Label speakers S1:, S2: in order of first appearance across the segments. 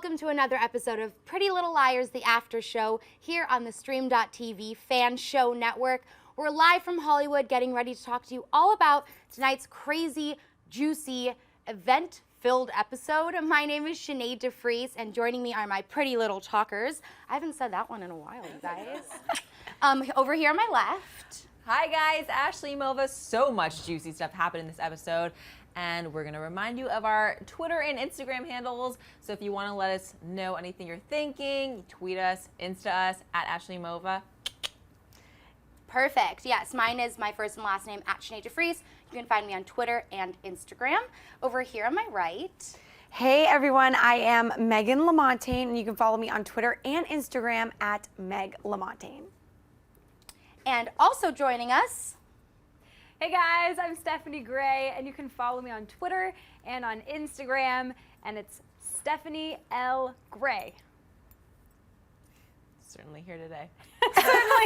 S1: welcome to another episode of Pretty Little Liars, the after show, here on the Stream.TV Fan Show Network. We're live from Hollywood, getting ready to talk to you all about tonight's crazy, juicy, event-filled episode. My name is Sinead de Vries, and joining me are my pretty little talkers. I haven't said that one in a while, you guys. Over here on my left.
S2: Hi guys, Ashley Mova. So much juicy stuff happened in this episode. And we're going to remind you of our Twitter and Instagram handles. So if you want to let us know anything you're thinking, tweet us, Insta us, at Ashley Mova.
S1: Perfect. Yes, mine is my first and last name, at Sinead de Vries. You can find me on Twitter and Instagram. Over here on my right.
S3: Hey everyone, I am Meghan Lamontagne, and you can follow me on Twitter and Instagram at Meg Lamontagne.
S1: And also joining us.
S4: Hey guys, I'm Stephanie Gray, and you can follow me on Twitter and on Instagram, and it's Stephanie L. Gray.
S2: Certainly here today.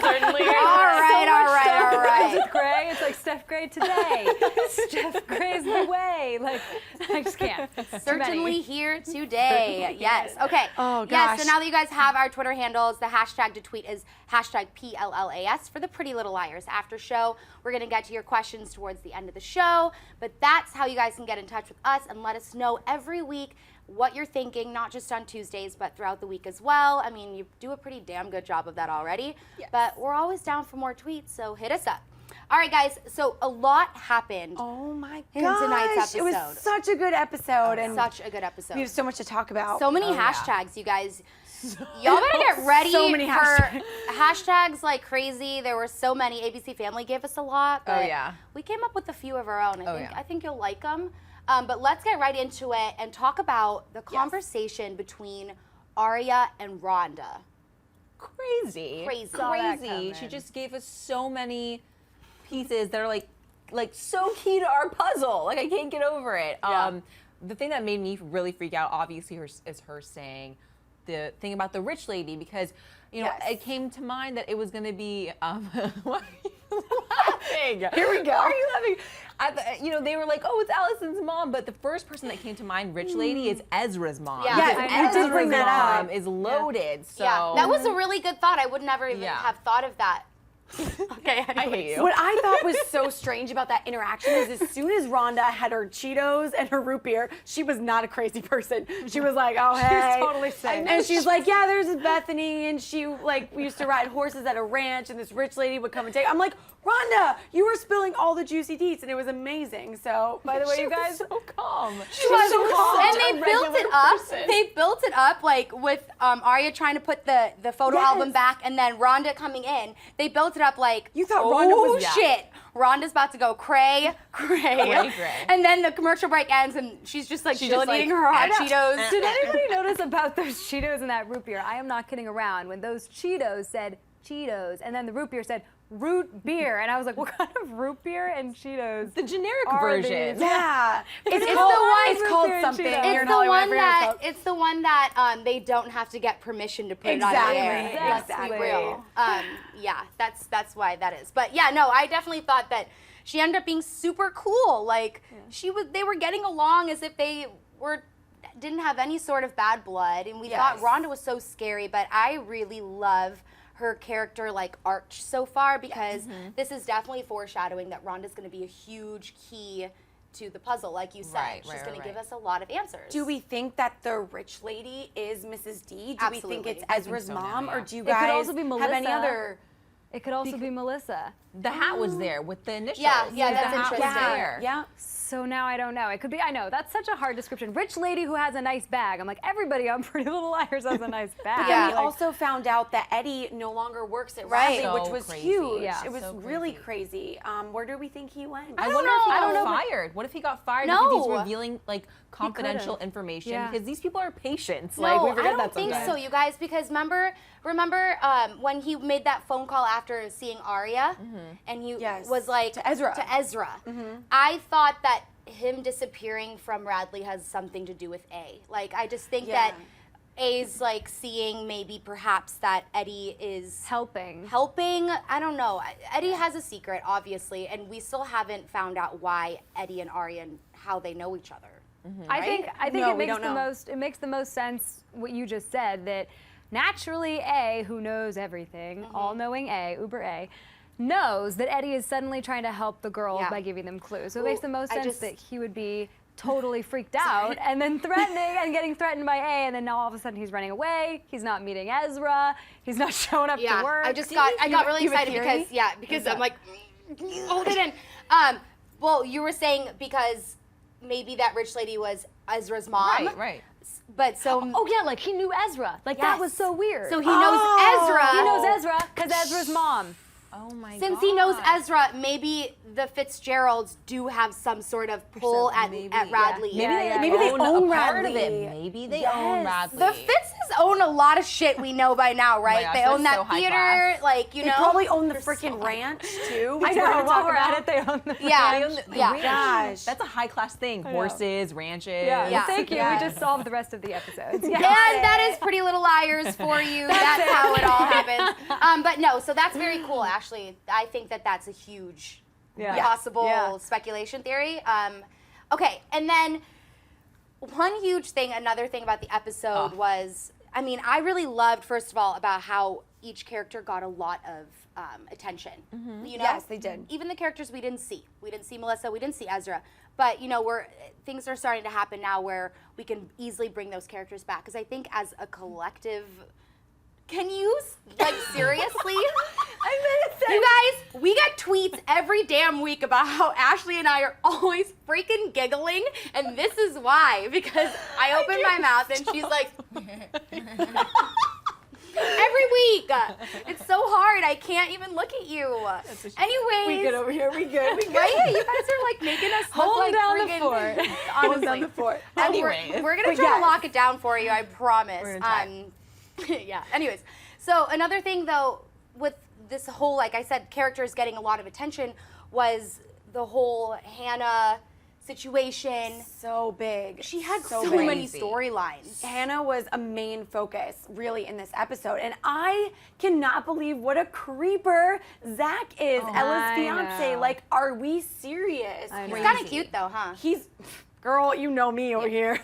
S4: Certainly here.
S1: All right.
S4: With Gray, it's like Steph Gray today. Steph Gray's the way. Like, I just can't.
S1: Certainly here today. Yes. Okay.
S3: Oh,
S1: Yes,
S3: gosh.
S1: so now that you guys have our Twitter handles, the hashtag to tweet is hashtag PLLAS for the Pretty Little Liars after show. We're going to get to your questions towards the end of the show, but that's how you guys can get in touch with us and let us know every week what you're thinking, not just on Tuesdays, but throughout the week as well. I mean, you do a pretty damn good job of that already, but we're always down for more tweets, so hit us up. All right, guys, so a lot happened
S3: Oh my
S1: in tonight's
S3: gosh,
S1: episode.
S3: it was such a good episode, and
S1: Such a good episode.
S3: we have so much to talk about.
S1: So many hashtags, you guys. Y'all better get ready
S3: So many
S1: for hashtags like crazy. There were so many. ABC Family gave us a lot. But
S2: yeah.
S1: we came up with a few of our own.
S2: Oh, yeah.
S1: I think you'll like them. But let's get right into it and talk about the conversation between Aria and Rhonda.
S2: Crazy.
S1: Crazy.
S4: Saw that
S2: Crazy.
S4: coming.
S2: She just gave us so many pieces that are like so key to our puzzle. Like I can't get over it.
S1: Yeah.
S2: The thing that made me really freak out, obviously, is her saying the thing about the rich lady, because you know it came to mind that it was going to be. Why are you laughing?
S3: Here we go.
S2: Why are you laughing? You know, they were like, "Oh, it's Allison's mom," but the first person that came to mind, rich lady, is Ezra's mom.
S1: Yeah.
S3: Yes,
S2: Because
S3: you did bring
S2: Ezra's
S3: that
S2: mom
S3: up.
S2: is loaded. So
S1: Yeah, that was a really good thought. I would never even
S2: Yeah.
S1: have thought of that. Okay,
S2: I hate you.
S3: What I thought was so strange about that interaction is as soon as Rhonda had her Cheetos and her root beer, she was not a crazy person. She was like, oh, hey.
S4: She was totally sane.
S3: And she's like, yeah, there's Bethany, and she, like, we used to ride horses at a ranch, and this rich lady would come and take. I'm like, Rhonda, you were spilling all the juicy deets, and it was amazing. So, by the way, you guys.
S2: so calm.
S3: She was so calm.
S1: And they built it up. They built it up like with Aria trying to put the photo
S3: Yes.
S1: album back, and then Rhonda coming in. They built it up like
S3: You thought Rhonda was-
S1: oh shit. Rhonda's about to go cray. And then the commercial break ends, and she's just like chilling, eating her hot Cheetos.
S4: Did anybody notice about those Cheetos and that root beer? I am not kidding around. When those Cheetos said Cheetos, and then the root beer said root beer, and I was like, what kind of root beer and Cheetos?
S2: The generic
S4: are
S2: version.
S4: these?
S3: Yeah. It's
S1: the
S3: called,
S1: one-
S3: it's called
S4: Root beer and
S3: something.
S4: Cheetos.
S3: You're
S1: It's
S3: in
S1: the
S3: Hollywood,
S1: one
S3: I forget
S1: that
S3: what it's
S1: it's the one that they don't have to get permission to put it on the air.
S3: Exactly.
S1: Let's be
S4: Exactly.
S1: real. Yeah, that's why that is. But yeah, no, I definitely thought that she ended up being super cool. Like they were getting along as if they didn't have any sort of bad blood, and we thought Rhonda was so scary. But I really love her character like arch so far, because this is definitely foreshadowing that Rhonda's going to be a huge key to the puzzle, like you said. She's going to give us a lot of answers.
S3: Do we think that the rich lady is Mrs. D? Do we think
S1: Absolutely.
S3: it's
S1: I
S3: Ezra's
S2: so now,
S3: mom,
S2: yeah.
S3: or do you
S4: It could
S3: guys
S4: also be
S3: have any
S4: Melissa.
S3: other?
S4: It could also be Melissa.
S2: The hat was there with the initials.
S1: Yeah,
S2: The
S1: that's
S2: hat was
S1: interesting.
S2: there.
S3: Yeah.
S4: So now I don't know. It could be, I know, that's such a hard description. Rich lady who has a nice bag. I'm like, everybody on Pretty Little Liars has a nice bag.
S3: But then we
S4: Like,
S3: also found out that Eddie no longer works at
S1: Right.
S3: Radley,
S2: So
S3: which was
S2: crazy.
S3: huge.
S4: Yeah.
S3: It was
S2: So
S3: really crazy. Where do we think he went?
S2: I wonder if he
S1: know.
S2: got fired. What if he got fired
S1: No.
S2: because he's revealing like confidential information?
S4: Yeah.
S2: Because these people are patients.
S1: No,
S2: Like we forget
S1: I don't
S2: that
S1: think
S2: sometimes.
S1: so, you guys, because remember when he made that phone call after seeing Aria, and he
S3: Yes.
S1: was like
S3: To Ezra.
S1: I thought that him disappearing from Radley has something to do with A. Like, I just think that A's like seeing maybe perhaps that Eddie is
S4: helping.
S1: I don't know. Eddie has a secret, obviously, and we still haven't found out why Eddie and Aria and how they know each other.
S4: I think
S3: No,
S4: it
S3: we
S4: makes
S3: don't
S4: the
S3: know.
S4: most sense what you just said, that naturally A, who knows everything, all-knowing A, Uber A, knows that Eddie is suddenly trying to help the girls by giving them clues. So it makes the most sense that he would be totally freaked out and then threatening and getting threatened by A, and then now all of a sudden he's running away. He's not meeting Ezra. He's not showing up to work.
S1: I got really excited because I'm like, hold it in. Well, you were saying because maybe that rich lady was Ezra's mom.
S2: Right.
S1: But so
S4: Oh yeah, like he knew Ezra. Like that was so weird.
S1: So he knows Ezra.
S4: He knows Ezra because Ezra's mom.
S2: Oh my god.
S1: Since he knows Ezra, maybe the Fitzgeralds do have some sort of pull at Radley.
S3: Maybe they own
S2: part of
S3: Radley.
S2: it. Maybe they own Radley.
S1: The Fitzes own a lot of shit we know by now, right?
S2: gosh,
S1: they
S2: they're
S1: own that
S2: so high
S1: theater,
S2: class.
S1: like, you
S3: They
S1: know.
S3: probably own the freaking ranch too.
S4: I know. While we're at it, they own the
S1: Yeah.
S3: Gosh.
S2: That's a high class thing. Horses, ranches.
S1: Yeah.
S4: Thank you. We just solved the rest of the episodes.
S1: And that is Pretty Little Liars for you. That's how it all happens. But no, so that's very cool, Ashley. I think that's a huge possible speculation theory. Okay, and then one huge thing, another thing about the episode was, I mean, I really loved, first of all, about how each character got a lot of attention. You know?
S3: Yes, they did.
S1: Even the characters we didn't see. We didn't see Melissa, we didn't see Ezra. But, you know, things are starting to happen now where we can easily bring those characters back. Because I think as a collective, can you, like, seriously? You guys, we get tweets every damn week about how Ashley and I are always freaking giggling, and this is why, because I open my mouth and she's like, every week. It's so hard, I can't even look at you. Anyways.
S3: We good over here. We good.
S1: Right? You guys are like making us look
S4: Hold
S1: like
S4: down the
S1: friggin'
S4: fort.
S1: Honestly.
S3: down the fort.
S2: Anyway.
S1: We're gonna try to lock it down for you, I promise. Yeah. Anyways, so another thing though with this whole, like I said, characters getting a lot of attention was the whole Hanna situation.
S3: So big.
S1: She had so
S3: big.
S1: many storylines.
S3: Hanna was a main focus, really, in this episode. And I cannot believe what a creeper Zack is, Ella's
S4: I
S3: fiance.
S4: know.
S3: Like, are we serious?
S4: I know.
S1: He's kind of cute though, huh?
S3: He's, girl, you know me over here.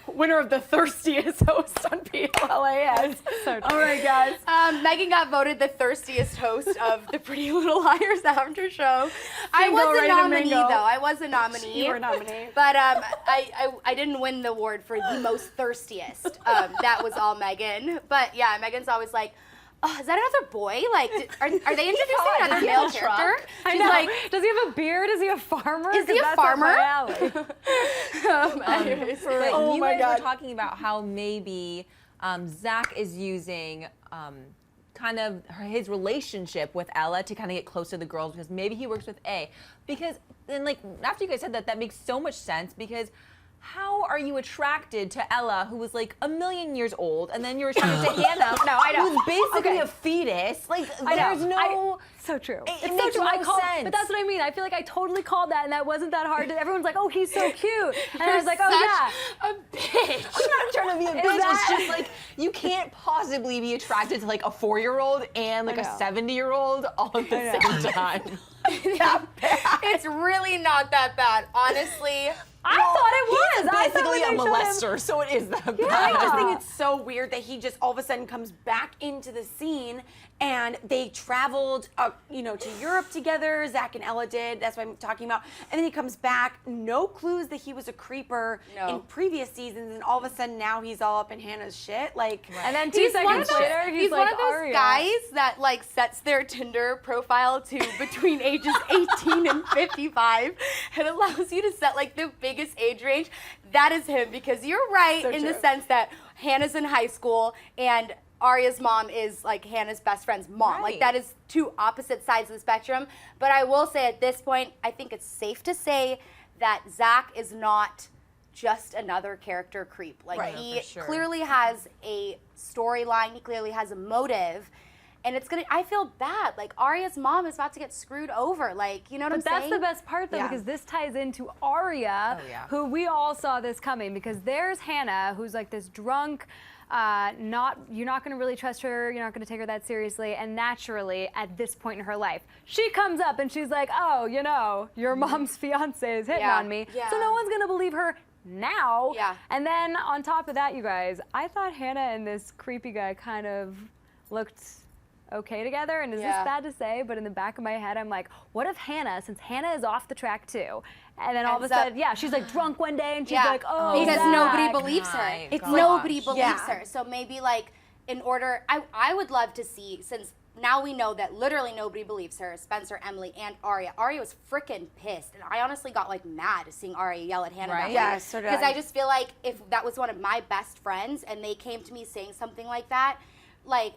S3: Winner of the thirstiest host on PLAS.
S4: So
S3: All right, guys.
S1: Megan got voted the thirstiest host of the Pretty Little Liars after show. I was a
S3: right,
S1: nominee,
S3: Domingo.
S1: though. I was a nominee.
S3: You were nominated.
S1: But I didn't win the award for the most thirstiest. That was all Megan. But yeah, Megan's always like, oh, is that another boy? Like, are they introducing another male character?
S4: I
S1: She's
S4: know.
S1: like,
S4: Does he have a beard? Is he a farmer?
S1: Is he
S4: 'Cause
S1: a
S4: that's up
S1: farmer?
S4: my alley.
S1: anyways.
S2: But
S3: Oh
S2: you
S3: my
S2: guys
S3: God.
S2: were talking about how maybe Zack is using kind of his relationship with Ella to kind of get close to the girls because maybe he works with A. Because then, like, after you guys said that, that makes so much sense because how are you attracted to Ella, who was like 1,000,000 years old, and then you're attracted to Hanna, who's basically a fetus? Like, there's no.
S4: So true.
S2: It
S4: It's
S2: makes
S4: so true.
S2: no
S4: I called,
S2: sense.
S4: but that's what I mean. I feel like I totally called that, and that wasn't that hard. Everyone's like, "Oh, he's so cute," and I was like, "Oh yeah."
S1: A bitch.
S2: I'm not trying to be a bitch.
S4: that-
S2: It's just like you can't possibly be attracted to like a 4-year-old and like a
S4: know.
S2: 70-year-old all at the same time.
S1: It's really not that bad, honestly.
S4: I thought it was.
S2: He's
S4: I thought
S2: basically a
S4: when they showed him-
S2: molester, so it is that
S3: I
S2: bad.
S3: just think it's so weird that he just all of a sudden comes back into the scene, and they traveled, to Europe together. Zack and Ella did. That's what I'm talking about. And then he comes back, no clues that he was a creeper in previous seasons, and all of a sudden now he's all up in Hannah's shit. Like,
S4: And then 2 seconds later, he's like,
S1: one of those
S4: Aria.
S1: guys that like sets their Tinder profile to between ages 18 and 55 and allows you to set like the biggest age range. That is him, because you're right
S3: So
S1: in the
S3: true.
S1: sense that Hannah's in high school and Aria's mom is like Hannah's best friend's mom. Like
S2: Right.
S1: that is two opposite sides of the spectrum. But I will say at this point, I think it's safe to say that Zack is not just another character creep. Like
S2: Right.
S1: he
S2: For sure.
S1: clearly has a storyline, he clearly has a motive. And it's gonna, I feel bad. Like Aria's mom is about to get screwed over. Like, you know what I'm
S4: But that's
S1: saying?
S4: the best part, though,
S3: Yeah.
S4: because this ties into Aria,
S2: Oh, yeah.
S4: who we all saw this coming. Because there's Hanna, who's like this drunk, you're not going to really trust her. You're not going to take her that seriously. And naturally, at this point in her life, she comes up and she's like, "Oh, your mom's fiance is hitting
S1: Yeah.
S4: on me."
S1: Yeah.
S4: So no one's going to believe her now.
S1: Yeah.
S4: And then on top of that, you guys, I thought Hanna and this creepy guy kind of looked okay together. And is this bad to say? But in the back of my head, I'm like, what if Hanna, since Hanna is off the track too, and then all of a sudden, she's like drunk one day and she's like, oh,
S1: because
S4: Zack.
S1: nobody believes her.
S2: It's
S1: Nobody believes
S3: Yeah.
S1: her. So maybe like in order, I would love to see, since now we know that literally nobody believes her, Spencer, Emily, and Aria. Aria was freaking pissed. And I honestly got like mad seeing Aria yell at Hanna that way.
S3: Yeah, so did
S1: Because
S3: I.
S1: I just feel like if that was one of my best friends and they came to me saying something like that, like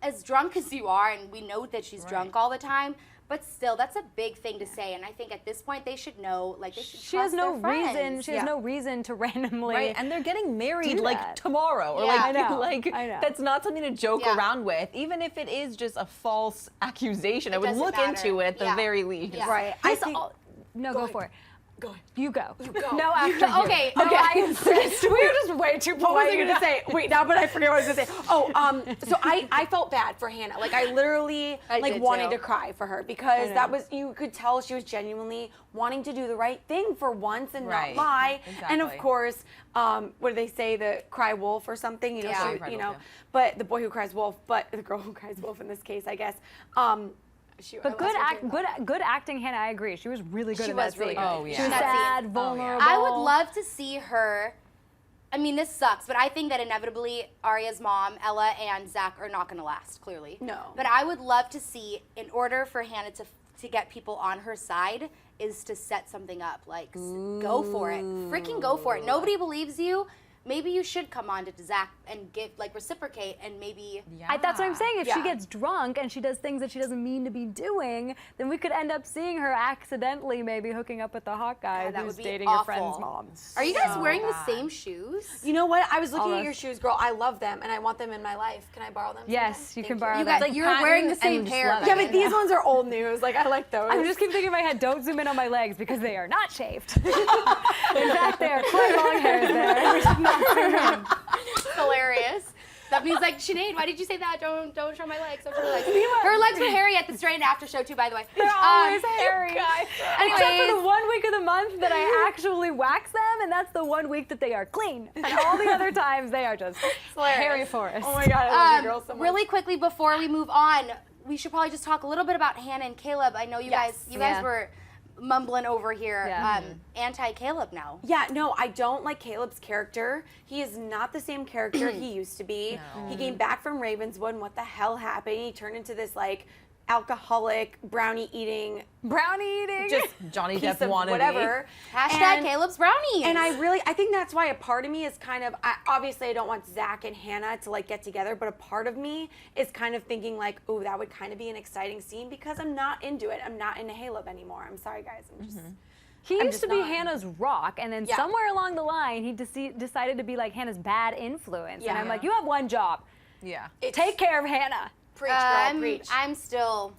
S1: as drunk as you are, and we know that she's drunk all the time, but still, that's a big thing to say. And I think at this point they should know, like they should
S4: She has
S1: trust
S4: no
S1: their friends.
S4: reason. She has no reason to randomly.
S2: Right, and they're getting married
S4: do
S2: like
S4: that.
S2: tomorrow, or
S1: Yeah.
S2: like,
S4: I know,
S2: like
S4: I know.
S2: that's not something to joke
S1: Yeah.
S2: around with. Even if it is just a false accusation, I would
S1: doesn't
S2: look
S1: matter.
S2: into it at the
S1: Yeah.
S2: very least.
S1: Yeah.
S3: Right.
S4: I
S3: I
S4: saw,
S3: think,
S4: no, go for it.
S3: Go ahead.
S4: You go.
S3: go.
S4: No, after you.
S1: Okay,
S4: No,
S1: okay.
S4: I insist. We were just way too polite.
S3: What was I going to say? Wait, now, but I forget what I was going to say. Oh, so I felt bad for Hanna. Like, I literally,
S1: did
S3: wanted
S1: too.
S3: to cry for her because that was, you could tell she was genuinely wanting to do the right thing for once and
S2: Right.
S3: not lie. And of
S2: Exactly.
S3: course, what do they say, the cry wolf or something? You know,
S1: Yeah.
S3: she,
S2: Cry
S3: you
S2: wolf,
S3: know,
S2: yeah.
S3: but the boy who cries wolf, but the girl who cries wolf in this case, I guess.
S4: But good acting, Hanna. I agree. She was really good.
S1: She
S4: in
S1: was
S4: that
S1: really
S4: scene.
S1: good.
S2: Oh, yeah.
S4: She was
S1: That scene.
S4: sad, vulnerable.
S1: I would love to see her. I mean, this sucks, but I think that inevitably Aria's mom, Ella, and Zack are not going to last, clearly.
S3: No.
S1: But I would love to see, in order for Hanna to get people on her side, is to set something up. Like, go for it. Freaking go for it. Nobody believes you. Maybe you should come on to Zack and reciprocate, and maybe.
S4: That's what I'm saying. If she
S3: Yeah.
S4: gets drunk and she does things that she doesn't mean to be doing, then we could end up seeing her accidentally maybe hooking up with the hot guy
S1: God, that
S4: who's
S1: would be
S4: dating
S1: awful.
S4: your friend's mom.
S1: Are you guys
S3: So
S1: wearing
S3: bad.
S1: the same shoes?
S3: You know what? I was looking at
S4: Almost.
S3: your shoes, girl. I love them, and I want them in my life. Can I borrow them?
S4: Yes,
S3: sometime?
S4: you
S3: Thank
S4: can borrow
S1: You
S4: them.
S1: guys, you're wearing the same
S2: and just
S1: pair.
S2: leather.
S3: Yeah, but these ones are old news. Like, I like those.
S4: I just keep thinking in my head, don't zoom in on my legs because they are not shaved. In fact, they are quite long hairs there.
S1: It's hilarious. Stephanie's like, Sinead, why did you say that? Don't show my legs. Don't show my legs. Her legs were hairy at the straight and after show too, by the way.
S4: They're always hairy. Except for
S1: Anyways,
S4: the 1 week of the month that I actually wax them, and that's the 1 week that they are clean. And all the other times they are just hairy forests.
S3: Oh my god, I love you girls so much.
S1: really quickly before we move on, we should probably just talk a little bit about Hanna and Caleb. I know you guys
S4: Yeah.
S1: were mumbling over here.
S4: Yeah.
S1: Anti-Caleb now.
S3: Yeah, no, I don't like Caleb's character. He is not the same character he used to be.
S2: No.
S3: He came back from Ravenswood, and what the hell happened? He turned into this, like, alcoholic, brownie eating, just
S2: Johnny
S3: piece
S2: Depp
S3: of
S2: wannabe.
S3: whatever.
S1: Hashtag
S3: And-
S1: Caleb's brownies.
S3: And I think that's why a part of me is kind of, obviously I don't want Zack and Hanna to like get together, but a part of me is kind of thinking like, oh, that would kind of be an exciting scene because I'm not into it. I'm not into Caleb anymore. I'm sorry, guys. I'm just.
S4: He
S3: I'm
S4: used
S3: just
S4: to be
S3: not.
S4: Hannah's rock, and then
S3: Yeah.
S4: somewhere along the line, he decided to be like Hannah's bad influence. And
S3: Yeah.
S4: I'm like, you have one job.
S2: Yeah.
S4: Take care of Hanna.
S3: Preach, girl, preach.
S1: I'm still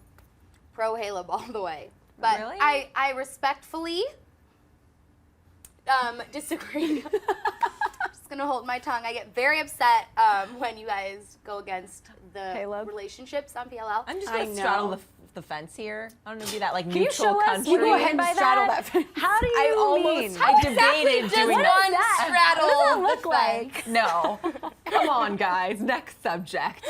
S1: pro Caleb all the way. But
S2: Really?
S1: I respectfully disagree. Just gonna hold my tongue. I get very upset when you guys go against the
S4: Caleb?
S1: relationships on PLL.
S2: I'm just
S3: I
S2: gonna straddle
S3: know.
S2: the fence here. I don't know, be that like
S4: Can you
S2: neutral
S4: show us
S2: country.
S4: what you
S3: go ahead
S4: mean
S3: and
S4: by
S3: straddle
S4: that?
S3: that fence.
S4: How do you
S2: I almost
S4: mean?
S2: I debated
S1: does
S2: doing
S1: one
S2: that.
S1: straddle
S4: What does that
S1: the
S4: look like?
S1: fence?
S2: No. Come on, guys. Next subject.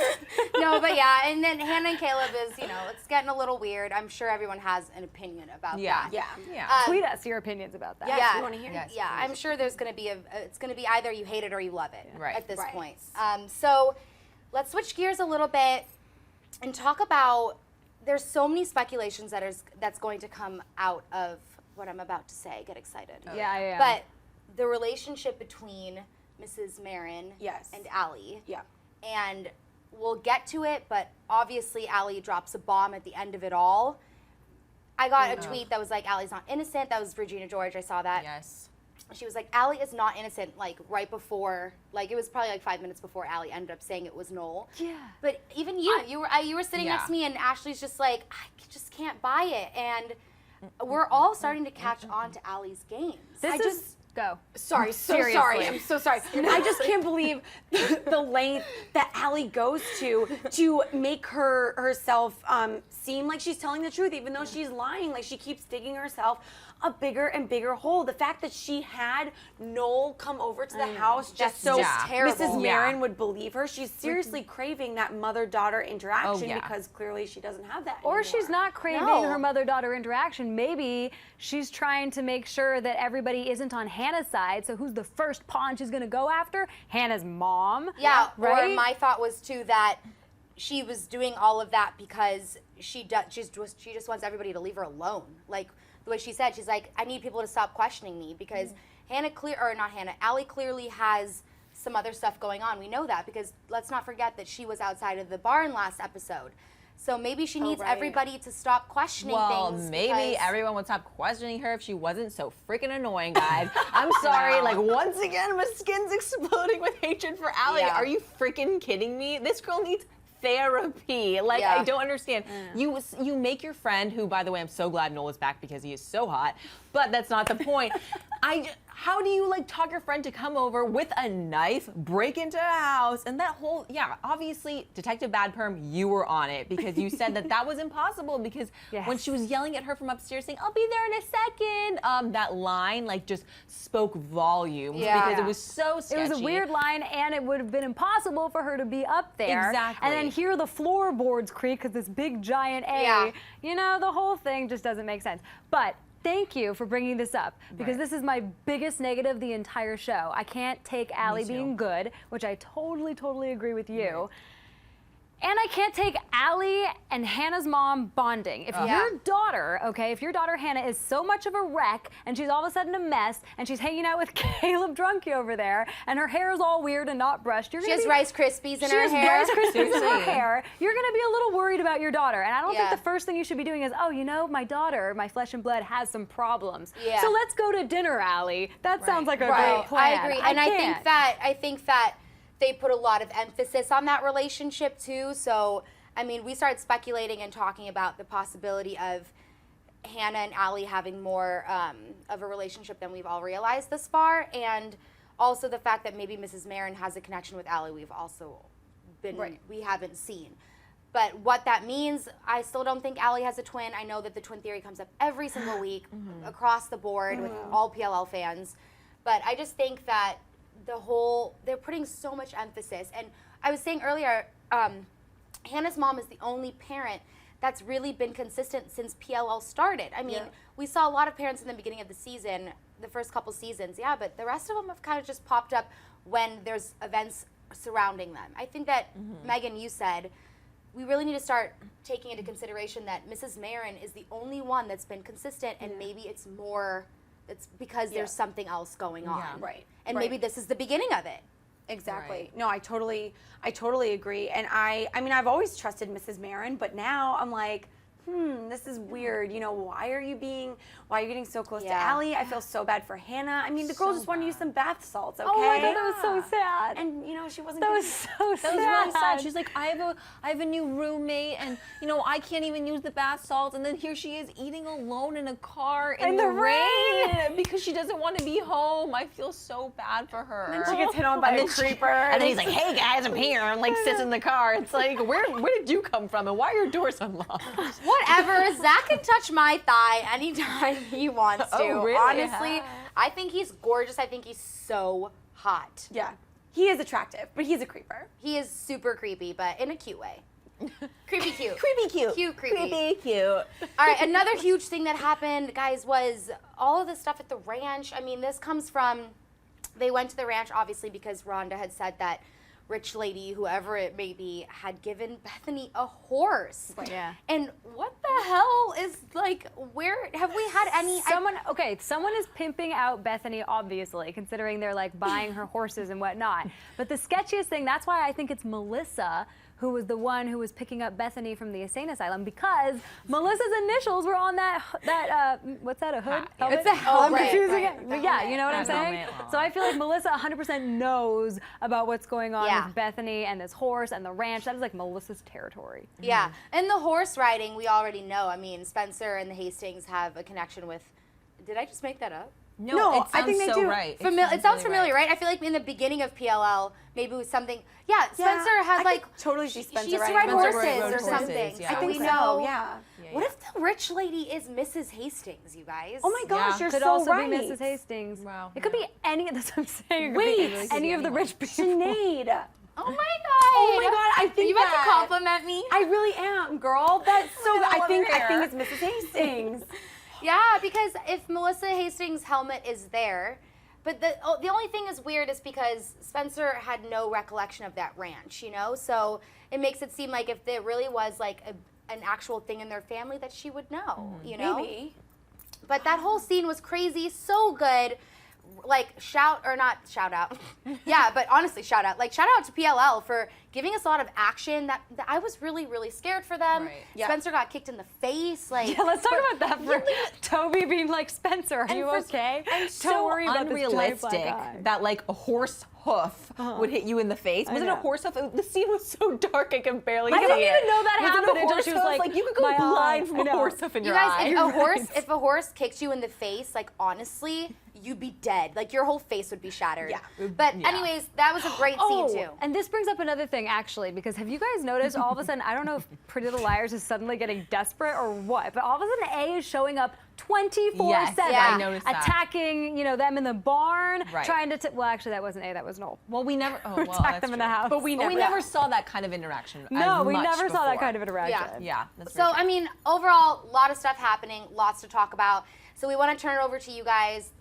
S1: No, but yeah, and then Hanna and Caleb is, it's getting a little weird. I'm sure everyone has an opinion about
S2: Yeah.
S1: that.
S3: Yeah.
S2: Yeah.
S4: Tweet us your opinions about that.
S3: Yes,
S1: Yeah.
S3: we want to hear.
S2: Yes.
S1: Yeah, I'm sure there's going to be it's going to be either you hate it or you love it
S2: Right.
S1: at this
S3: Right.
S1: point. So let's switch gears a little bit and talk about, there's so many speculations that's going to come out of what I'm about to say. Get excited.
S4: Yeah.
S1: But the relationship between Mrs. Marin
S3: Yes.
S1: and Allie.
S3: Yeah.
S1: And we'll get to it, but obviously Allie drops a bomb at the end of it all. I got a tweet that was like, Allie's not innocent. That was Regina George. I saw that.
S2: Yes.
S1: She was like, Allie is not innocent, like right before, like it was probably like 5 minutes before Allie ended up saying it was Noel.
S4: Yeah.
S1: But even you were sitting
S2: Yeah.
S1: next to me, and Ashley's just like, I just can't buy it. And we're all starting to catch on to Allie's games.
S4: Go.
S3: Sorry, so
S4: Seriously.
S3: sorry. I'm so sorry. I just can't believe the length that Allie goes to make herself seem like she's telling the truth, even though she's lying. Like, she keeps digging herself a bigger and bigger hole. The fact that she had Noel come over to the house just so
S1: terrible.
S3: Mrs. Marin would believe her. She's seriously craving that mother-daughter interaction because clearly she doesn't have that
S4: Or
S3: anymore.
S4: she's not craving her mother-daughter interaction. Maybe she's trying to make sure that everybody isn't on Hannah's side. So who's the first pawn she's going to go after? Hannah's mom.
S1: Yeah,
S4: right?
S1: Or my thought was too that she was doing all of that because she just wants everybody to leave her alone. Like the way she said, she's like, I need people to stop questioning me because Allie clearly has some other stuff going on. We know that because let's not forget that she was outside of the barn last episode. So maybe she needs everybody to stop questioning things.
S2: Well, maybe everyone would stop questioning her if she wasn't so freaking annoying, guys. I'm sorry, like once again, my skin's exploding with hatred for Allie.
S1: Yeah.
S2: Are you freaking kidding me? This girl needs therapy. Like, I don't understand. You make your friend, who, by the way, I'm so glad Noel is back because he is so hot, but that's not the point. How do you, like, talk your friend to come over with a knife, break into a house, and that whole, obviously, Detective Bad Perm, you were on it because you said that was impossible because when she was yelling at her from upstairs saying, I'll be there in a second, that line, like, just spoke volumes because it was so sketchy.
S4: It was a weird line, and it would have been impossible for her to be up there.
S2: Exactly.
S4: And then hear the floorboards creak because this big giant A, you know, the whole thing just doesn't make sense. But thank you for bringing this up because this is my biggest negative the entire show. I can't take Allie being good, which I totally agree with you. And I can't take Allie and Hannah's mom bonding. If your daughter, if your daughter Hannah is so much of a wreck and she's all of a sudden a mess and she's hanging out with Caleb Drunky over there and her hair is all weird and not brushed,
S1: she has Rice Krispies in her hair.
S4: Rice Krispies in her hair. You're going to be a little worried about your daughter. And I don't think the first thing you should be doing is, oh, you know, my daughter, my flesh and blood, has some problems. So let's go to dinner, Allie. That sounds like a great plan.
S1: I agree. And I think that they put a lot of emphasis on that relationship too. So, I mean, we started speculating and talking about the possibility of Hannah and Allie having more of a relationship than we've all realized this far. And also the fact that maybe Mrs. Marin has a connection with Allie we've also we haven't seen. But what that means, I still don't think Allie has a twin. I know that the twin theory comes up every single week across the board with all PLL fans. But I just think that they're putting so much emphasis. And I was saying earlier, Hannah's mom is the only parent that's really been consistent since PLL started. I mean, we saw a lot of parents in the beginning of the season, the first couple seasons, but the rest of them have kind of just popped up when there's events surrounding them. I think that, Megan, you said, we really need to start taking into consideration that Mrs. Marin is the only one that's been consistent, and maybe it's more, it's because there's something else going on. And maybe this is the beginning of it.
S3: Exactly. No, I totally agree. And I mean, I've always trusted Mrs. Marin, but now I'm like, this is weird. You know, why are you getting so close to Allie? I feel so bad for Hannah. I mean, the girl just wanted to use some bath salts, okay?
S4: Oh, I thought that was so sad.
S3: And, you know, she wasn't
S4: That was so sad.
S2: That was really sad. She's like, I have a new roommate, and you know, I can't even use the bath salts, and then here she is eating alone in a car in the rain because she doesn't want to be home. I feel so bad for her.
S3: And then she gets hit on by a creeper.
S2: And then he's like, hey guys, I'm here, and like sits in the car. It's like, where did you come from, and why are your doors unlocked?
S1: Whatever. Zach can touch my thigh anytime he wants to.
S2: Oh, really?
S1: Honestly, I think he's gorgeous. I think he's so hot.
S3: Yeah. He is attractive, but he's a creeper.
S1: He is super creepy, but in a cute way. Creepy cute.
S2: Creepy cute.
S1: Cute creepy.
S2: Creepy cute.
S1: All right, another huge thing that happened, guys, was all of the stuff at the ranch. I mean, this comes from, they went to the ranch, obviously, because Rhonda had said that rich lady, whoever it may be, had given Bethany a horse.
S4: Yeah.
S1: And what the hell is, like, where, have we had any...
S4: Someone is pimping out Bethany, obviously, considering they're, like, buying her horses and whatnot. But the sketchiest thing, that's why I think it's Melissa who was the one who was picking up Bethany from the insane asylum, because Melissa's initials were on that what's that, a hood? Helmet?
S1: It's a helmet.
S4: I'm confusing it.
S1: Right.
S4: But yeah, you know what I'm
S2: That
S4: saying?
S2: helmet.
S4: So I feel like Melissa 100% knows about what's going on with Bethany and this horse and the ranch. That is like Melissa's territory.
S1: Yeah, and the horse riding, we already know. I mean, Spencer and the Hastings have a connection with, did I just make that up?
S2: No, it sounds
S3: I think they
S2: so
S3: do.
S2: right.
S1: It sounds familiar, right? I feel like in the beginning of PLL, maybe it was something. Yeah, Spencer had
S3: I
S1: like
S3: could totally see Spencer
S1: she used to
S3: riding
S1: ride
S3: horses.
S1: horses
S2: rode
S1: or
S2: horses,
S1: something.
S2: yeah.
S3: I think
S1: we
S3: so,
S1: know.
S3: yeah.
S1: What if the rich lady is Mrs. Hastings, you guys?
S3: Oh my gosh, you're
S4: could
S3: so
S4: also
S3: right.
S4: be Mrs. Hastings.
S2: Wow.
S4: It could be any. That's what I'm saying. It could
S3: Wait,
S4: be any of the rich people.
S3: Sinead.
S1: Oh my god!
S3: Oh my god, I think
S1: you meant to
S3: that.
S1: compliment me.
S3: I really am, girl. That's so.
S2: Look at that
S3: I think
S2: hair.
S3: it's Mrs. Hastings.
S1: Yeah, because if Melissa Hastings' helmet is there, but the only thing is weird is because Spencer had no recollection of that ranch, you know? So it makes it seem like if there really was like an actual thing in their family that she would know, you know?
S3: Maybe.
S1: But that whole scene was crazy, so good. Like shout out. Yeah, but honestly, shout out to PLL for giving us a lot of action that I was really, really scared for them.
S2: Right.
S3: Yeah.
S1: Spencer got kicked in the face. Like,
S4: Yeah, let's talk about that for Toby being like, Spencer, are you okay?
S2: And
S4: Don't
S2: so
S4: worry about this giant
S2: unrealistic
S4: black eye.
S2: that like a horse hoof would hit you in the face. Was it a
S4: know.
S2: horse hoof? The scene was so dark I can barely see
S4: I
S2: it.
S4: didn't even know that
S2: Was it a
S4: happened until
S2: horse
S4: she was
S2: hoof?
S4: like,
S2: you could go
S4: my
S2: blind
S4: eye.
S2: from
S4: I
S2: a
S4: know.
S2: horse hoof in
S1: you
S2: your
S1: guys,
S2: eye.
S1: if a horse kicked you in the face, like honestly, you'd be dead. Like your whole face would be shattered.
S3: Yeah.
S1: But
S2: Yeah.
S1: anyways, that was a great scene too.
S4: And this brings up another thing, actually, because have you guys noticed all of a sudden, I don't know if Pretty Little Liars is suddenly getting desperate or what, but all of a sudden A is showing up 24/7,
S2: Yes,
S1: yeah.
S2: I noticed that.
S4: attacking, them in the barn,
S2: Right.
S4: trying to, well, actually, that wasn't A, that was Noel.
S2: Well, we never. Oh, well,
S4: Attack
S2: that's
S4: them in the
S2: true.
S4: house.
S3: But we never
S2: saw that kind of interaction.
S4: No,
S2: as
S4: we
S2: much
S4: never saw that
S2: before.
S4: kind of interaction.
S2: Yeah, that's
S1: So,
S2: very true.
S1: I mean, overall, a lot of stuff happening, lots to talk about. So we want to turn it over to you guys.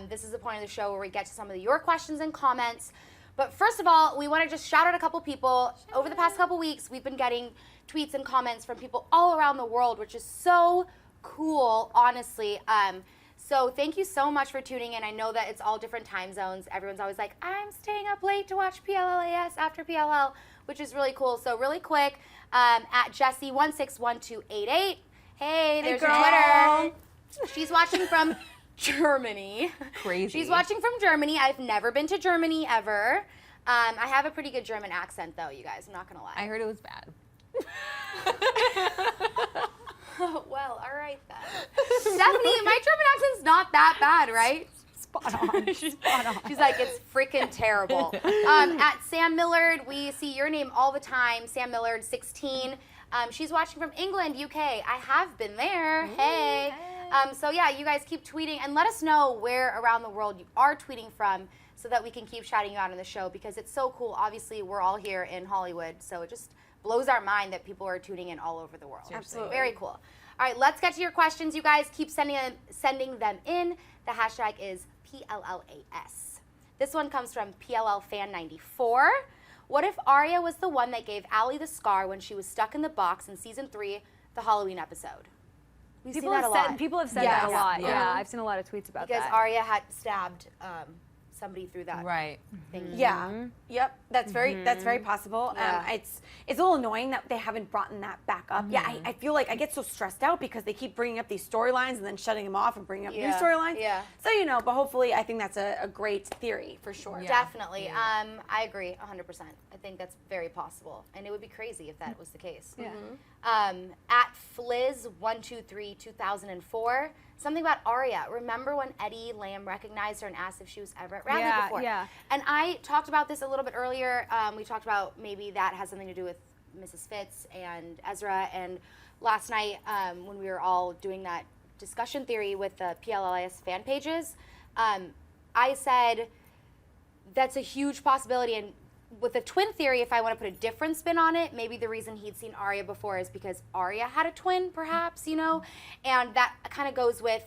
S1: This is the point of the show where we get to some of your questions and comments. But first of all, we want to just shout out a couple people. Over the past couple weeks, we've been getting tweets and comments from people all around the world, which is so cool, honestly. So thank you so much for tuning in. I know that it's all different time zones. Everyone's always like, I'm staying up late to watch PLLAS after PLL, which is really cool. So really quick, at Jessie161288. Hey, there's your Twitter. She's watching from Germany.
S2: Crazy.
S1: She's watching from Germany. I've never been to Germany ever. I have a pretty good German accent, though, you guys. I'm not going to lie.
S2: I heard it was bad.
S1: Oh, well, all right then. Stephanie, my German accent's not that bad, right?
S4: Spot on. Spot on.
S1: She's like, it's freaking terrible. At Sam Millard, we see your name all the time. Sam Millard, 16. She's watching from England, UK. I have been there. Hey. So yeah, you guys keep tweeting and let us know where around the world you are tweeting from so that we can keep shouting you out on the show because it's so cool. Obviously, we're all here in Hollywood, so it just blows our mind that people are tuning in all over the world.
S3: Absolutely.
S1: Very cool. All right, let's get to your questions. You guys keep sending them in. The hashtag is PLLAS. This one comes from PLLFan94. What if Aria was the one that gave Allie the scar when she was stuck in the box in season 3, the Halloween episode? We've seen that a lot.
S4: People have said
S3: Yeah.
S4: that a lot.
S2: Yeah.
S4: Yeah, I've seen a lot of tweets about
S1: Because
S4: that.
S1: Aria had stabbed somebody through that
S2: Right.
S1: thing.
S3: Yeah. Yep. That's very possible.
S1: Yeah.
S3: It's a little annoying that they haven't brought that back up. Yeah. I feel like I get so stressed out because they keep bringing up these storylines and then shutting them off and bringing up new
S1: Yeah.
S3: storylines.
S1: Yeah.
S3: So but hopefully I think that's a great theory for sure.
S2: Yeah.
S1: Definitely. I agree 100%. I think that's very possible. And it would be crazy if that was the case.
S4: Yeah.
S1: At Fliz1232004, something about Aria. Remember when Eddie Lamb recognized her and asked if she was ever at Radley
S4: Yeah,
S1: before?
S4: yeah.
S1: And I talked about this a little bit earlier. We talked about maybe that has something to do with Mrs. Fitz and Ezra. And last night when we were all doing that discussion theory with the PLLIS fan pages, I said that's a huge possibility. And with a twin theory, if I want to put a different spin on it, maybe the reason he'd seen Aria before is because Aria had a twin, perhaps, And that kind of goes with,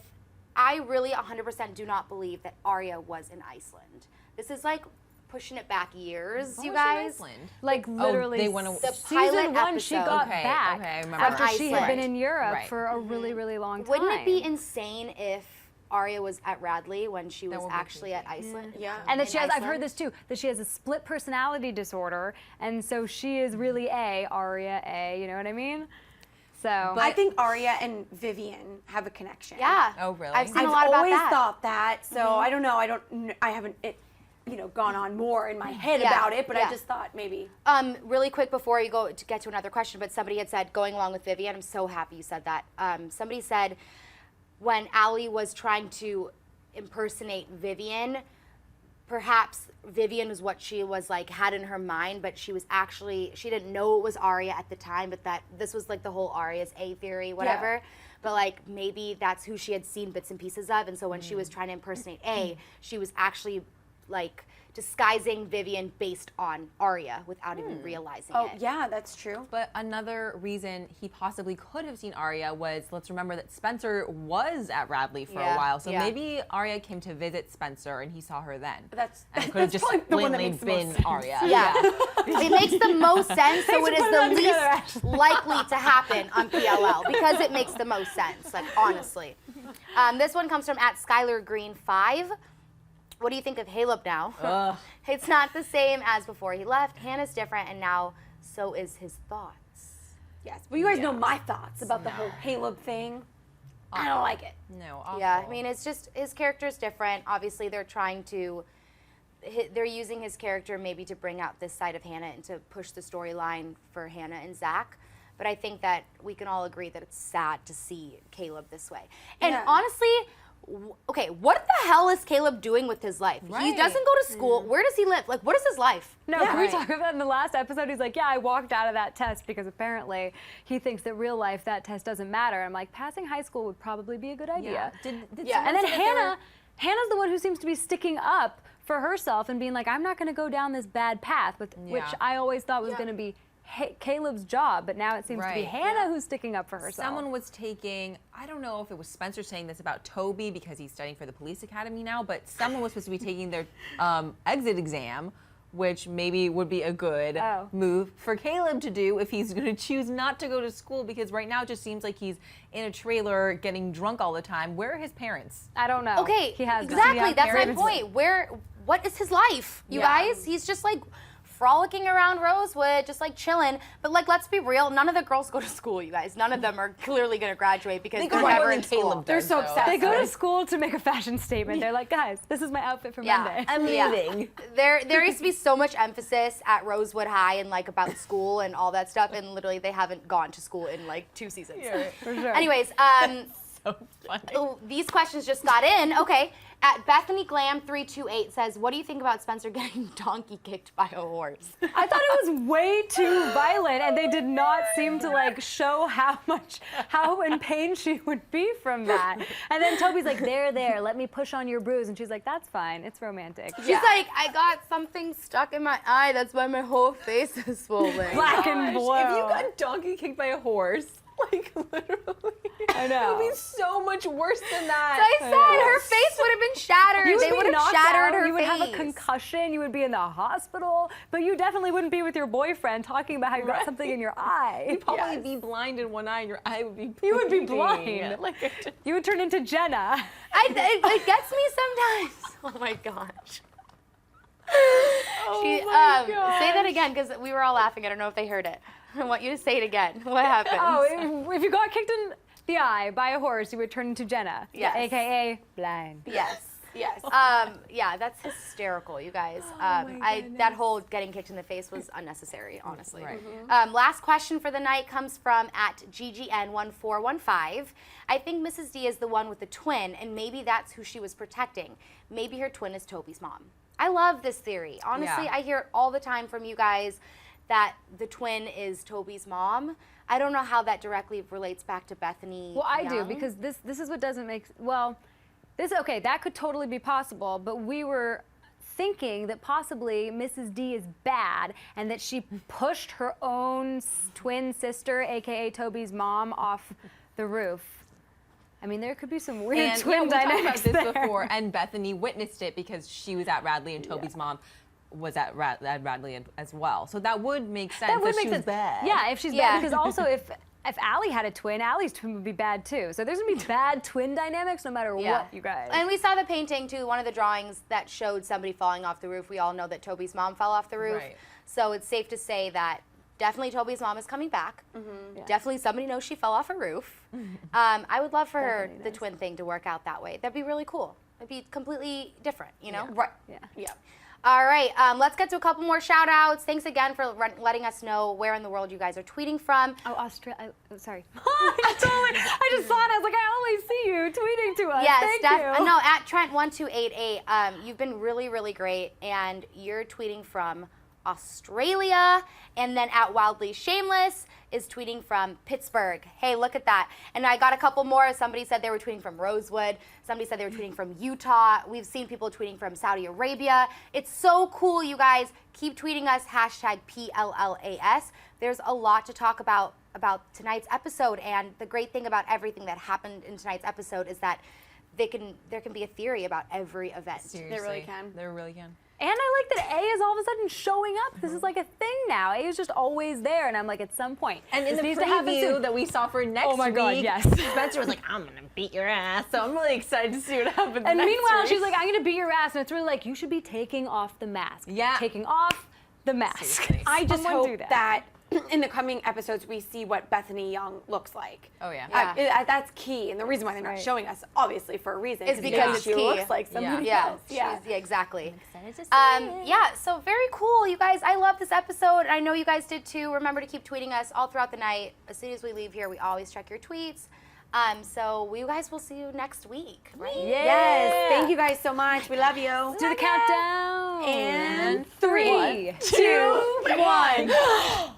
S1: I really 100% do not believe that Aria was in Iceland. This is like pushing it back years, you guys.
S4: Like literally,
S2: they went
S1: The
S4: season
S1: pilot
S4: 1 she
S1: episode.
S4: got
S2: Okay,
S4: back
S2: okay, I remember
S4: after
S1: that.
S4: she had been
S1: Iceland.
S4: in Europe
S2: Right.
S4: for a really, really long time.
S1: Wouldn't it be insane if Aria was at Radley when she was
S2: would be
S1: actually at Iceland?
S3: Yeah.
S4: And that
S1: in
S4: she has, I've
S1: Iceland?
S4: heard this too, that she has a split personality disorder, and so she is really Aria A, you know what I mean? So.
S3: I think Aria and Vivian have a connection.
S1: Yeah.
S2: Oh, really?
S1: I've seen
S3: I've
S1: a lot about
S3: always
S1: that.
S3: thought that. So I don't know. I haven't gone on more in my head
S1: Yeah,
S3: about it, but
S1: yeah.
S3: I just thought maybe.
S1: Really quick before you go to get to another question, but somebody had said, going along with Vivian, I'm so happy you said that. Somebody said when Allie was trying to impersonate Vivian, perhaps Vivian was what she was like had in her mind, but she didn't know it was Aria at the time, but that this was like the whole Aria's A theory, whatever. Yeah. But like maybe that's who she had seen bits and pieces of, and so when she was trying to impersonate A, she was actually like disguising Vivian based on Aria without even realizing it.
S3: Oh, yeah, that's true.
S2: But another reason he possibly could have seen Aria was, let's remember that Spencer was at Radley for a while. So maybe Aria came to visit Spencer and he saw her then.
S3: And
S2: it could have just blatantly been Aria.
S1: Yeah. It makes the most sense, so it is the least likely to happen on PLL because it makes the most sense, like honestly. This one comes from @SkylarGreen5. What do you think of Hale now? It's not the same as before he left. Hannah's different, and now so is his thoughts.
S3: Yes, but you guys know my thoughts about the whole Hale thing. I don't like it.
S2: No, awful.
S1: Yeah, I mean, it's just his character's different. Obviously, they're using his character maybe to bring out this side of Hannah and to push the storyline for Hannah and Zack. But I think that we can all agree that it's sad to see Caleb this way. And honestly, okay, what the hell is Caleb doing with his life? Right. He doesn't go to school. Where does he live? Like, what is his life?
S4: No, can we talk about in the last episode? He's like, yeah, I walked out of that test because apparently he thinks that real life, that test doesn't matter. I'm like, passing high school would probably be a good idea.
S2: Yeah.
S4: And then Hannah's the one who seems to be sticking up for herself and being like, I'm not going to go down this bad path, which I always thought was going to be Caleb's job, but now it seems to be Hannah who's sticking up for herself.
S2: Someone was taking, I don't know if it was Spencer saying this about Toby because he's studying for the police academy now, but someone was supposed to be taking their exit exam, which maybe would be a good move for Caleb to do if he's going to choose not to go to school, because right now it just seems like he's in a trailer getting drunk all the time. Where are his parents?
S4: I don't know.
S1: Okay, exactly. That's my point. What is his life, you guys? He's just like frolicking around Rosewood, just like chilling. But like, let's be real, none of the girls go to school, you guys. None of them are clearly going to graduate because they're never in school.
S3: They're so obsessed.
S4: They go to school to make a fashion statement. They're like, guys, this is my outfit for Monday.
S2: I'm leaving.
S1: There used to be so much emphasis at Rosewood High and like about school and all that stuff, and literally they haven't gone to school in like 2 seasons.
S4: Yeah, for sure.
S1: Anyways,
S2: so funny.
S1: These questions just got in. Okay. At Bethany Glam 328 says, what do you think about Spencer getting donkey kicked by a horse?
S4: I thought it was way too violent, and they did not seem to like show how in pain she would be from that. And then Toby's like, there, let me push on your bruise. And she's like, that's fine, it's romantic.
S1: She's like, I got something stuck in my eye, that's why my whole face is swollen.
S4: Black and blue.
S2: If you got donkey kicked by a horse, like literally,
S4: I know.
S2: It would be so much worse than that.
S1: So I said her face would have been shattered. They would have shattered her face.
S4: You would have a concussion. You would be in the hospital, but you definitely wouldn't be with your boyfriend talking about how you got something in your eye.
S2: You'd probably be blind in one eye, and your eye would be.
S4: You would be blind. You would turn into Jenna.
S1: It gets me sometimes. Oh my gosh. Say that again, because we were all laughing. I don't know if they heard it. I want you to say it again. What happened?
S4: Oh, if you got kicked in the eye by a horse, you would turn into Jenna.
S1: Yes.
S4: AKA blind.
S1: Yes. Yeah, that's hysterical, you guys. That whole getting kicked in the face was unnecessary, honestly.
S2: Right.
S1: Last question for the night comes from @GGN1415. I think Mrs. D is the one with the twin, and maybe that's who she was protecting. Maybe her twin is Toby's mom. I love this theory. Honestly, I hear it all the time from you guys that the twin is Toby's mom. I don't know how that directly relates back to Bethany.
S4: Well, I do, because this is what doesn't make, that could totally be possible, but we were thinking that possibly Mrs. D is bad and that she pushed her own twin sister, AKA Toby's mom, off the roof. I mean, there could be some weird twin dynamics
S2: we talked about this before, and Bethany witnessed it because she was at Radley and Toby's mom was at Radley as well. So that would make sense.
S4: That would make sense.
S2: Bad.
S4: Yeah, if she's bad, because also if Allie had a twin, Allie's twin would be bad too. So there's gonna be bad twin dynamics no matter what, you guys.
S1: And we saw the painting too, one of the drawings that showed somebody falling off the roof. We all know that Toby's mom fell off the roof.
S2: Right.
S1: So it's safe to say that definitely Toby's mom is coming back. Mm-hmm. Definitely somebody knows she fell off a roof. I would love for the twin thing to work out that way. That'd be really cool. It'd be completely different, you know?
S3: Right.
S1: Yeah. All right, let's get to a couple more shout outs. Thanks again for letting us know where in the world you guys are tweeting from.
S4: Oh, Australia. Sorry. I just saw it. I was like, I always see you tweeting to us.
S1: Yes,
S4: Thank you.
S1: No, at Trent1288. You've been really, really great, and you're tweeting from Australia, and then at Wildly Shameless is tweeting from Pittsburgh. Hey, look at that. And I got a couple more. Somebody said they were tweeting from Rosewood. Somebody said they were tweeting from Utah. We've seen people tweeting from Saudi Arabia. It's so cool, you guys. Keep tweeting us, #PLLAS. There's a lot to talk about tonight's episode, and the great thing about everything that happened in tonight's episode is that there can be a theory about every event.
S2: Seriously.
S3: They really can.
S2: They really can.
S4: And I like that A is all of a sudden showing up. This is like a thing now. A is just always there, and I'm like, at some point.
S2: And in
S4: this
S2: the
S4: needs to happen
S2: preview
S4: soon.
S2: that we saw for next
S4: Oh my God,
S2: week,
S4: yes.
S2: Spencer was like, I'm going to beat your ass. So I'm really excited to see what happens
S4: And
S2: next
S4: meanwhile,
S2: week.
S4: she's like, I'm gonna beat your ass, and it's really like, you should be taking off the mask.
S2: Yeah.
S4: Taking off the mask.
S2: Seriously.
S3: I just
S4: Someone
S3: hope
S4: do
S3: that in the coming episodes we see what Bethany Young looks like.
S2: Oh, yeah.
S3: That's key, and the reason why they're not
S4: Right.
S3: showing us, obviously, for a reason,
S1: It's
S3: is
S1: because it's
S3: she
S1: key.
S3: looks like somebody
S1: Yeah,
S3: else. Yeah.
S1: exactly.
S2: Excited to see
S1: Yeah, so very cool, you guys. I love this episode, and I know you guys did too. Remember to keep tweeting us all throughout the night. As soon as we leave here, we always check your tweets. So we guys will see you next week, right?
S3: Yes. Thank you guys so much. We love you.
S4: Do the countdown.
S3: And
S4: Three,
S3: 2, 1.